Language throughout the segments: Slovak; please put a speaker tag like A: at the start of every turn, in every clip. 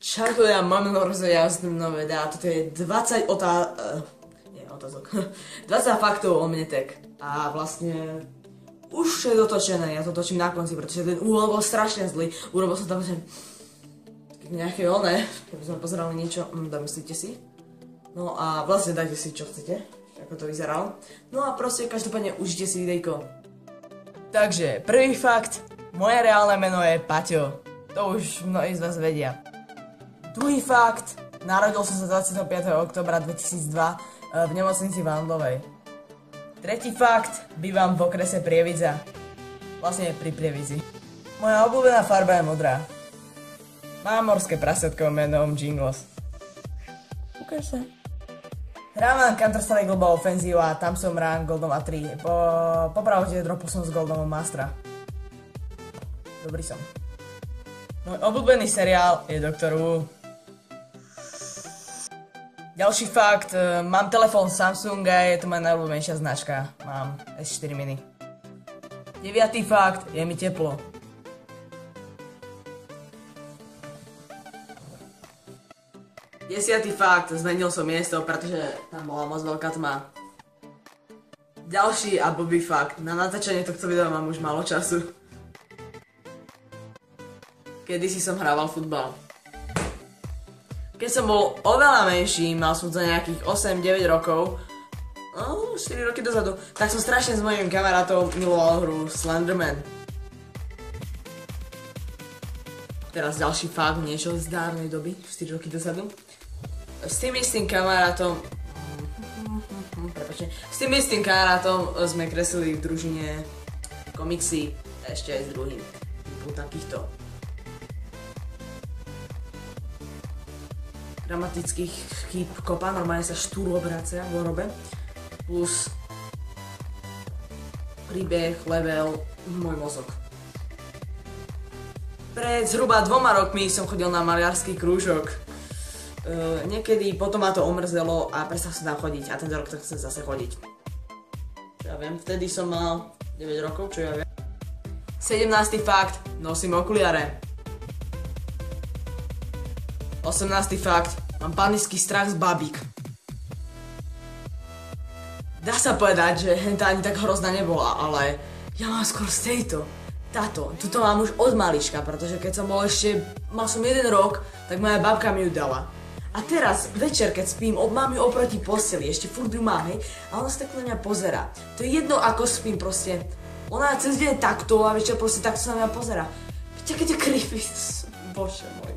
A: Čauko, ja mám nové videá, toto je 20 otázok, 20 faktov o mne tak. A vlastne už je dotočené, ja to točím na konci, pretože ten úhol bol strašne zlý. Urobil som tam nejaké keby sme pozerali niečo, domyslíte si. No a vlastne dajte si čo chcete, ako to vyzeralo. No a proste každopádne užite si videjko. Takže, prvý fakt, moje reálne meno je Paťo. To už mnohí z vás vedia. Druhý fakt, narodil som sa 25. októbra 2002 v nemocnici Vandlovej. Tretí fakt, bývam v okrese Prievidza. Vlastne pri Prievidzi. Moja obľúbená farba je modrá. Mám morské prasiatko menom Jingles. Ukáž sa. Hrám na Counter-Strike Global Offensive a tam som rank Goldom a 3. Po pravde dropol som z Goldom Mastera. Dobrý som. Môj obľúbený seriál je Dr. Who. Ďalší fakt, mám telefón Samsung a je to moja najobľúbenejšia značka. Mám S4 mini. 9. fakt, je mi teplo. 10. fakt, zmenil som miesto, pretože tam bola moc veľká tma. Ďalší a blbý fakt, na natáčanie tohto videa mám už málo času. Kedysi som hrával futbal. Keď som bol oveľa menší, mal som za nejakých 8-9 rokov, 4 roky dozadu, tak som strašne s mojím kamarátom miloval hru Slenderman. Teraz ďalší fakt, niečo z dávnej doby, 4 roky dozadu. S tým istým kamarátom sme kreslili v družine komiksy, ešte aj s druhým typu takýchto dramatických chýb kopa, normálne sa štúru obracia v orobe, plus príbeh, level, môj mozog. Pred zhruba 2 rokmi som chodil na maliarský krúžok. Niekedy potom ma to omrzelo a prestal som tam chodiť a tento rok tak chcem zase chodiť. Čo ja viem, vtedy som mal 9 rokov, čo ja viem. 17. fakt, nosím okuliare. 18. fakt, mám panický strach z babík. Dá sa povedať, že henta ani tak hrozná nebola, ale ja mám skôr z tejto. Tuto mám už od malička, pretože keď som bol mal som 1 rok, tak moja babka mi ju dala. A teraz, večer, keď spím, mám ju oproti posteli, ešte furt ju mám, hej, a ona sa tak na mňa pozerá. To je jedno, ako spím, proste. Ona cez deň takto a večer proste takto sa na mňa pozerá. Viete, keď je creepy, bože môj.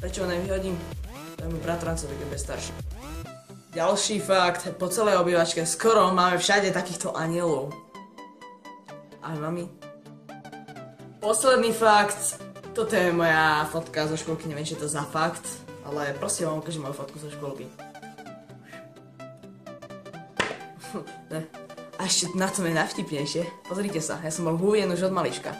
A: Prečo ho nevyhodím? To je môj bratrancovi, keď bude starší. Ďalší fakt, po celej obývačke skoro máme všade takýchto anielov. Aj mami. Posledný fakt, toto je moja fotka zo školky, neviem, čo je to za fakt, ale prosím vám ukážem moju fotku zo školky. A ešte na tom je najvtipnejšie. Pozrite sa, ja som bol hújen už od malička.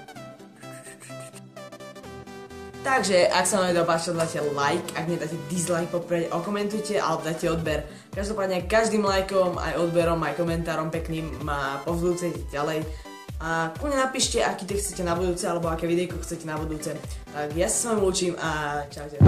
A: Takže, ak sa vám video páčilo, dajte like, ak nedáte dislike, poprvé okomentujte, alebo dajte odber. Každopádne každým lajkom, aj odberom, aj komentárom pekným ma povzbudzujete ďalej. A kľudne napíšte, aký text chcete na budúce, alebo aké videjko chcete na budúce. Tak ja sa s vami lúčim a čaute.